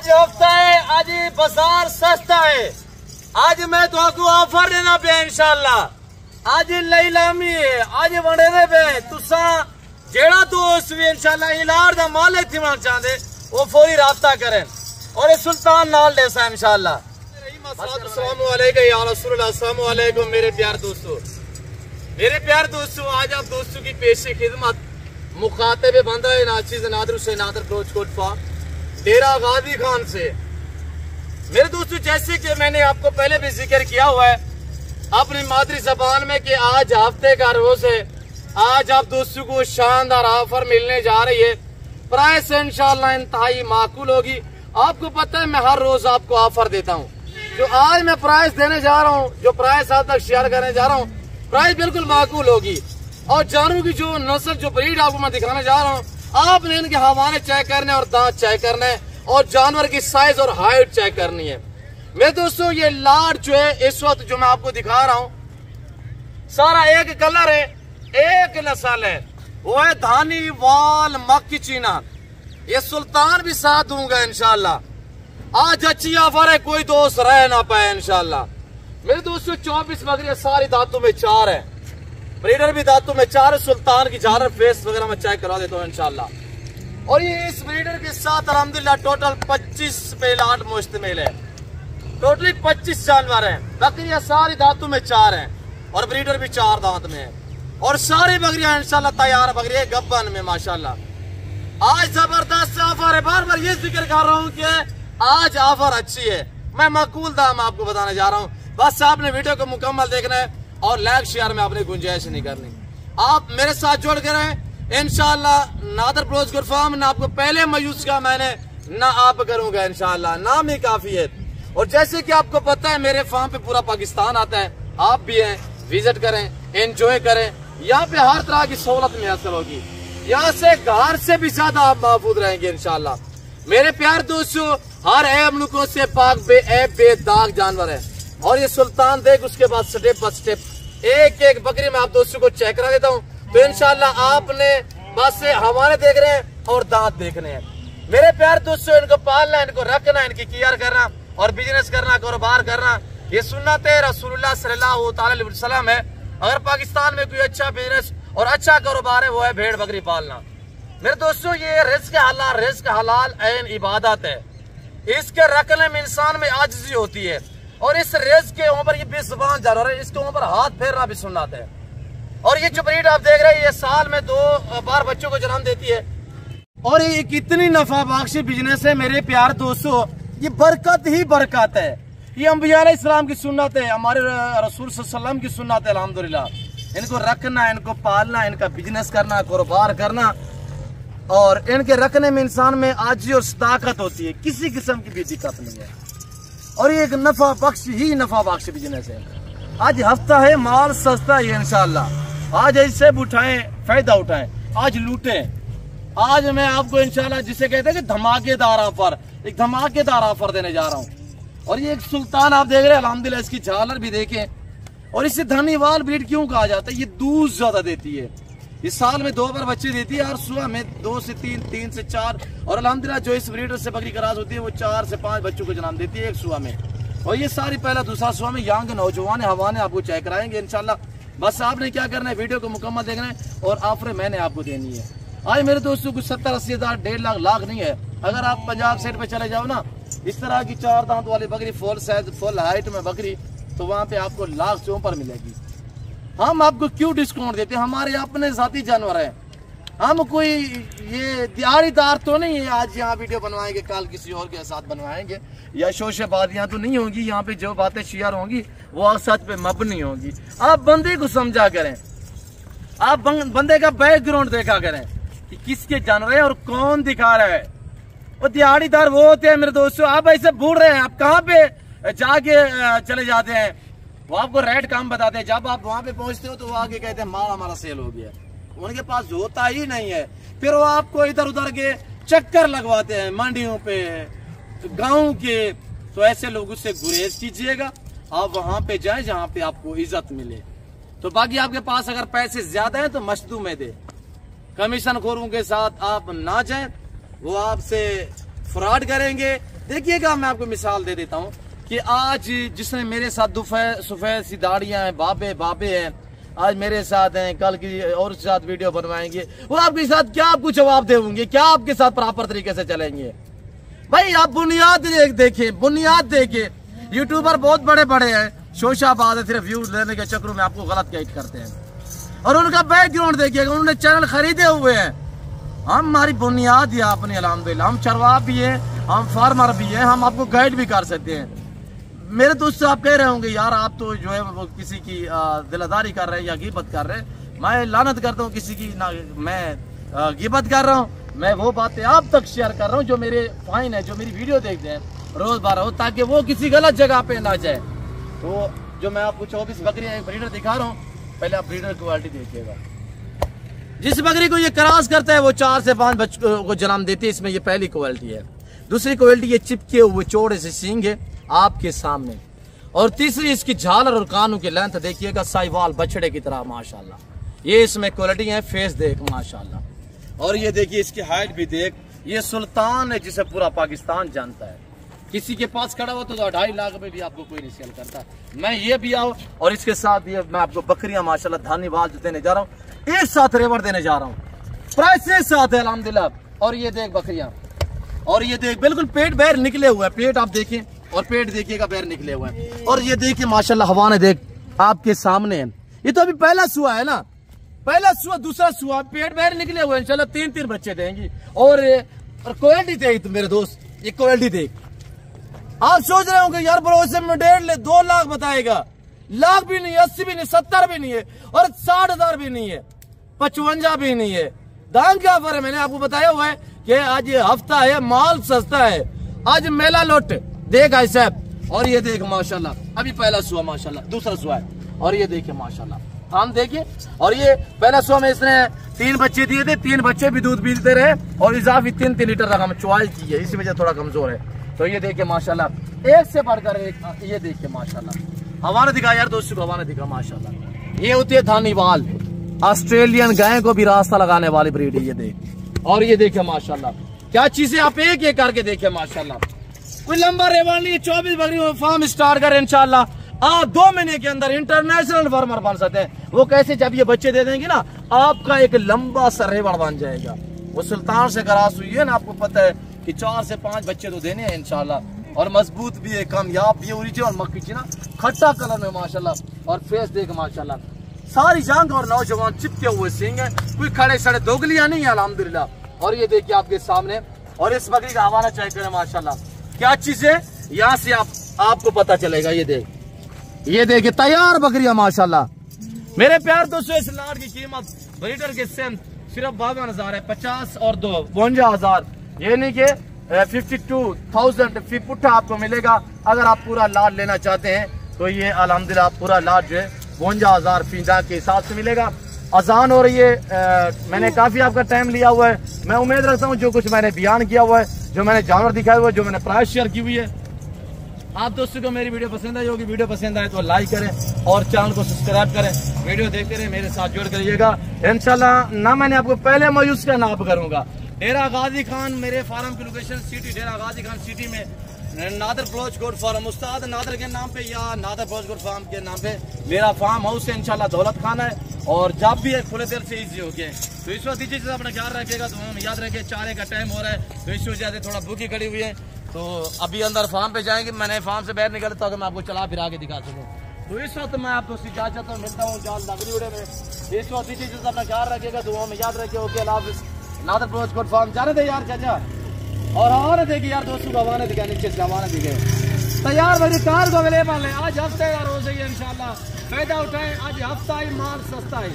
आज हफ्ता है, आज बाजार सस्ता है। आज मैं तो आपको ऑफर देना पे इंशाल्लाह। आज लीलामी है, आज वंडे पे तुसा जेड़ा दोस्त भी इंशाल्लाह इलार दा माल इस्तेमाल चाहते वो फौरी राब्ता करें और ये सुल्तान नाल देसा इंशाल्लाह। अस्सलाम वालेकुम मेरे प्यार दोस्तों, आज आप दोस्तों की पेशी खिदमत मुखातिब बंदा है नाचिज नादर से नादर कोट फा डेरा गाजी खान से। मेरे दोस्तों, जैसे कि मैंने आपको पहले भी जिक्र किया हुआ है अपनी मादरी जबान में कि आज हफ्ते का रोज है। आज आप दोस्तों को शानदार ऑफर मिलने जा रही है। प्राइस इंशाल्लाह इंतहाई माकूल होगी। आपको पता है मैं हर रोज आपको ऑफर देता हूँ। जो आज मैं प्राइस देने जा रहा हूँ, जो प्राइस आप तक शेयर करने जा रहा हूँ, प्राइस बिल्कुल माकूल होगी। और जानवरों की जो नस्ल जो ब्रीड आपको मैं दिखाने जा रहा हूँ, आपने इनके हवाने चेक करने और दांत चेक करने और जानवर की साइज और हाइट चेक करनी है। मेरे दोस्तों, ये लाट जो है इस वक्त जो मैं आपको दिखा रहा हूँ सारा एक कलर है, एक नस्ल है, वो है धानी वाल मक्की चीना। ये सुल्तान भी साथ दूंगा इंशाल्लाह। आज अच्छी ऑफर है, कोई दोस्त रह ना पाए इंशाल्लाह। मेरे दोस्तों, 24 बकरियां सारी दांतों में 4 है, ब्रीडर भी दांतों में 4 है। सुल्तान की झालर फेस वगैरह मैं चेक करा देता हूँ इंशाल्लाह। और ये इस ब्रीडर के साथ अल्हम्दुलिल्लाह टोटल 25 पे लाट मुश्तमिल है। टोटली 25 जानवर हैं। बकरियां सारी दांतों में 4 हैं और ब्रीडर भी 4 दांत में है। और सारी बकरियां इंशाल्लाह तैयार बकरियां गब्बन में माशाल्लाह। आज जबरदस्त ऑफर है। बार बार ये जिक्र कर रहा हूँ कि आज ऑफर अच्छी है। मैं माकूल दाम आपको बताने जा रहा हूँ। बस आपने वीडियो को मुकम्मल देखना है और लाइक शेयर में आपने गुंजाइश नहीं करनी। आप मेरे साथ जुड़ कर रहें इंशाल्लाह। नादर प्रोजगुर फार्म ने आपको पहले मायूस किया, मैंने ना आप करूंगा इंशाल्लाह। नाम ही काफी है। और जैसे कि आपको पता है मेरे फार्म पे पूरा पाकिस्तान आता है। आप भी हैं, विजिट करें, एंजॉय करें। यहाँ पे हर तरह की सहूलत मुयसर होगी। यहाँ से घर से भी ज्यादा आप महफूज रहेंगे इंशाल्लाह। मेरे प्यार दोस्तों, हर ऐब नुकों से पाक बेदाग जानवर है। और ये सुल्तान देख, उसके बाद स्टेप बाय स्टेप एक एक बकरी में आप दोस्तों को चेक करा देता हूँ। तो इंशाल्लाह आपने बस हवाले देख रहे हैं और दांत देखने हैं। मेरे प्यार दोस्तों, इनको पालना, इनको रखना, इनकी केयर करना और बिजनेस करना, कारोबार करना, ये सुन्नत है रसूलुल्लाह सल्लल्लाहु अलैहि वसल्लम है। अगर पाकिस्तान में कोई अच्छा बिजनेस और अच्छा कारोबार है वो है भेड़ बकरी पालना। मेरे दोस्तों, ये रिस्क हलाल ऐन इबादत है। इसके रखने में इंसान में आजिज़ी होती है। और इस रिस्क के ऊपर ये बेज़ुबान जानवर है, इसके ऊपर हाथ फेरना भी सुन्नत है। और ये जो ब्रीड आप देख रहे हैं, ये साल में 2 बार बच्चों को जन्म देती है। और ये कितनी नफा बख्श बिजनेस है मेरे प्यार दोस्तों। ये बरकत ही बरकत है। ये अंबिया अलैहिस्सलाम की सुन्नत है, हमारे रसूल सल्लल्लाहु अलैहि वसल्लम की सुन्नत है अल्हम्दुलिल्लाह। इनको रखना, इनको पालना, इनका बिजनेस करना, कारोबार करना और इनके रखने में इंसान में आजी और सदाकत होती है। किसी किस्म की भी दिक्कत नहीं है। और ये एक नफा बख्श बिजनेस है। आज हफ्ता है, माल सस्ता है इंशाल्लाह। आज ऐसे उठाएं, फायदा उठाएं, आज लूटें। आज मैं आपको इंशाल्लाह जिसे कहते हैं कि धमाकेदार ऑफर, एक धमाकेदार ऑफर देने जा रहा हूँ। और ये एक सुल्तान आप देख रहे हैं अल्हम्दुलिल्लाह, इसकी झालर भी देखें। और इसे धनीवाल ब्रीड क्यों कहा जाता है? ये दूध ज्यादा देती है। इस साल में 2 बार बच्चे देती है और सुबह में 2 से 3, 3 से 4। और अल्हम्दुलिल्लाह जो इस ब्रीडर से बकरी क्रॉस होती है वो 4 से 5 बच्चों को जन्म देती है एक सुबह में। और ये सारी पहला दूसरा सुबह में यंग नौजवान हवाने आपको चेक कराएंगे इंशाल्लाह। बस आपने क्या करना है, वीडियो को मुकम्मल देखना है और ऑफर मैंने आपको देनी है। आज मेरे दोस्तों कुछ 70-80 हज़ार 1.5 लाख नहीं है। अगर आप पंजाब सेट पे चले जाओ ना, इस तरह की 4 दांत वाली बकरी फुल साइज फुल हाइट में बकरी, तो वहाँ पे आपको लाख से ऊपर मिलेगी। हम आपको क्यों डिस्काउंट देते हैं? हमारे अपने जाती जानवर है। हम कोई ये दिहाड़ीदार तो नहीं है। आज यहाँ वीडियो बनवाएंगे, कल किसी और के साथ बनवाएंगे, या शोशेबाजियां तो नहीं होंगी। यहाँ पे जो बातें शेयर होंगी वो सच पे मबनी होंगी। आप बंदे को समझा करें, आप बंदे का बैकग्राउंड देखा करें कि किसके जानवर है और कौन दिखा रहा है। वो दिहाड़ीदार वो होते हैं मेरे दोस्तों। आप ऐसे भूल रहे हैं, आप कहाँ पे जाके चले जाते हैं, वो आपको रेट काम बताते हैं। जब आप वहां पे पहुंचते हो तो वो आगे कहते हैं माल हमारा सेल हो गया। उनके पास होता ही नहीं है। फिर वो आपको इधर उधर के चक्कर लगवाते हैं मंडियों पे, गांव के। तो ऐसे लोगों से गुरेज कीजिएगा, आप वहां पे जाएं जहां पे आपको इज्जत मिले। तो बाकी आपके पास अगर पैसे ज्यादा हैं तो मशदू में दे। कमीशन खोरों के साथ आप ना जाएं, वो आपसे फ्रॉड करेंगे देखिएगा, मैं आपको मिसाल दे देता हूँ कि आज जिसने मेरे साथ सफेद सी दाढ़ियां हैं, बाबे हैं, आज मेरे साथ हैं, कल की और साथ वीडियो बनवाएंगे, वो आपके साथ क्या आपको जवाब देंगे, क्या आपके साथ प्रॉपर तरीके से चलेंगे? भाई आप बुनियाद देखें, बुनियाद देखें। यूट्यूबर बहुत बड़े बड़े हैं, शोशाबाद है, सिर्फ व्यूज लेने के चक्करों में आपको गलत गाइड करते हैं। और उनका बैकग्राउंड देखिएगा, उन्होंने चैनल खरीदे हुए हैं। हम हमारी बुनियाद या अपनी अल्हम्दुलिल्लाह, हम चरवाह भी हैं, हम फार्मर भी हैं, हम आपको गाइड भी कर सकते हैं। मेरे दोस्त आप कह रहे होंगे यार आप तो जो है वो किसी की दिलदारी कर रहे हैं या गिबत कर रहे हैं। मैं लानत करता हूँ किसी की ना, मैं गिबत कर रहा हूँ। मैं वो बातें आप तक शेयर कर रहा हूँ जो मेरे फाइन है, जो मेरी वीडियो देखते हैं रोज बारह, ताकि वो किसी गलत जगह पे ना जाए। तो जो मैं आपको 24 बकरियां एक ब्रीडर दिखा रहा हूँ, पहले आप ब्रीडर क्वालिटी देखिएगा। जिस बकरी को ये क्रॉस करता है वो 4 से 5 बच्चों को जन्म देती है, इसमें ये पहली क्वालिटी है। दूसरी क्वालिटी ये चिपके हुए चौड़े से सींग है आपके सामने, और तीसरी इसकी झालर और कानों की लेंथ देखिएगा, साहिवाल बछड़े की तरह माशाल्लाह। ये इसमें क्वालिटी है। फेस देख माशाल्लाह, और ये देखिए इसकी हाइट भी देख, ये सुल्तान है जिसे पूरा पाकिस्तान जानता है। किसी के पास खड़ा हो तो 2.5 लाख में भी आपको कोई नहीं सेल करता। मैं ये भी आऊँ और इसके साथ ये मैं आपको बकरियां माशाल्लाह धानीवाल जो देने जा रहा हूँ, एक साथ रेवर देने जा रहा हूँ, प्राइस एक साथ है अल्हम्दुलिल्लाह। और ये देख बकरियां, और ये देख बिल्कुल पेट बाहर निकले हुए हैं, पेट आप देखें और पेट देखिएगा बाहर निकले हुए हैं। और ये देखिए माशाल्लाह हवाने देख आपके सामने है। ये तो अभी पहला सुआ है ना, पहला सुआ, दूसरा सुआ, पेट बाहर निकले हुए हैं। इंशाल्लाह 3 बच्चे देंगी। और क्वालिटी देख मेरे दोस्त, ये क्वालिटी देख। आप सोच रहे होंगे यार भरोसे में 1.5 लाख बताएगा, लाख भी नहीं है, 80 भी नहीं, 70 भी नहीं है, और 60,000 भी नहीं है, 55 भी नहीं है। दाम क्या ऑफर है? मैंने आपको बताया हुआ है कि आज हफ्ता है, माल सस्ता है, आज मेला लुट देख आई साहब। और ये देख माशाल्लाह, अभी पहला सुआ माशाल्लाह, दूसरा सुआ है, और ये देखिए माशाल्लाह हम देखिए। और ये पहला सुआ में इसने 3 बच्चे दिए थे, 3 बच्चे भी दूध पीते रहे, और इजाफी 3 लीटर रकम चॉइस की है, इसी वजह थोड़ा कमजोर है। तो ये देखिए माशाल्लाह, एक से बढ़कर एक। ये देखिए माशाल्लाह, हवाने दिखा यार दोस्तों को, हवाने दिखा माशाल्लाह। ये होती है धानीवाल, ऑस्ट्रेलियन गाय को भी रास्ता लगाने वाली ब्रीड है, ये देख। और ये देखिए माशाल्लाह क्या चीजें, आप एक एक करके देखिए माशाल्लाह। कोई लंबा रेवान नहीं, 24 बकरियों फार्म स्टार्ट करें इंशाल्लाह, आप 2 महीने के अंदर इंटरनेशनल फार्मर बन सकते हैं। वो कैसे? जब ये बच्चे दे देंगे ना, आपका एक लंबा सा रेवान बन जाएगा। वो सुल्तान से क्रॉस हुई है ना, आपको पता है कि 4 से 5 बच्चे तो देने हैं इंशाल्लाह। और मजबूत भी है, कामयाब भी है, ओरिजिनल मक्खी ना, खट्टा कलर में माशाल्लाह। और फेस देख माशाल्लाह, सारी जांग और नौजवान चिपके हुए सींग है, कोई खड़े सड़े दोगलियां नहीं है अल्हम्दुलिल्लाह। और ये देखिए आपके सामने, और इस बकरी का हवाला चेक करें माशाल्लाह, क्या चीज है यहाँ से आपको पता चलेगा। ये देखिए तैयार बकरियां माशाल्लाह। मेरे प्यार दोस्तों, इस लाट की कीमत ब्रीडर के सेम सिर्फ 52,000 है, 50 और 2 52,000, यानी कि 52,000 फी पुट्ठा आपको मिलेगा। अगर आप पूरा लाट लेना चाहते हैं तो ये अल्हम्दुलिल्लाह पूरा लाट जो है 52,000 फीजा के हिसाब से मिलेगा। आसान हो रही है, मैंने काफी आपका टाइम लिया हुआ है। मैं उम्मीद रखता हूँ जो कुछ मैंने बयान किया हुआ है, जो मैंने जानवर दिखाया हुआ है, जो मैंने प्राइस शेयर की हुई है, आप दोस्तों को मेरी वीडियो पसंद आई होगी। वीडियो पसंद आए तो लाइक करें और चैनल को सब्सक्राइब करें। वीडियो देखते रहे, मेरे साथ जुड़ करिएगा इंशाल्लाह। ना मैंने आपको पहले मायूस का नाप करूंगा। डेरा गाजी खान मेरे फार्म की लोकेशन सिटी, डेरा गाजी खान सिटी में नादर क्लोज कोट फार्म, उस्ताद नादर के नाम पे या नादर क्लोज कोट फार्म के नाम पे मेरा फार्म हाउस है इंशाल्लाह, दौलत खाना है। और जब भी है खुले दिल से इजी हो गया। तो इस वक्त दीजिए अपना ख्याल रखिएगा, तो हम याद रखिए 4 का टाइम हो रहा है, तो इस वजह से थोड़ा भूखी खड़ी हुई है। तो अभी अंदर फार्म पे जाएंगे, मैंने फार्म से बाहर निकलता ताकि मैं आपको चला फिरा के दिखा सकूँ। तो इस वक्त मैं आपको इजाजत हूँ, मिलता हूँ जाल नगरी उड़े में। इस वक्त दीजिए अपना ख्याल रखिएगा, दुआ में याद रखिए। ओके अल्लाह हाफिज़। नादर क्लोज कोट फार्म जाने दे यार चाचा, और हवाने देखिए यार दोस्तों, हवाने दिखा, नीचे से हवाने दिखे तैयार मेरी कार को अवेलेबल है। आज हफ्ते का रोज है इंशाल्लाह, फायदा उठाएं, आज हफ्ता ही माल सस्ता है।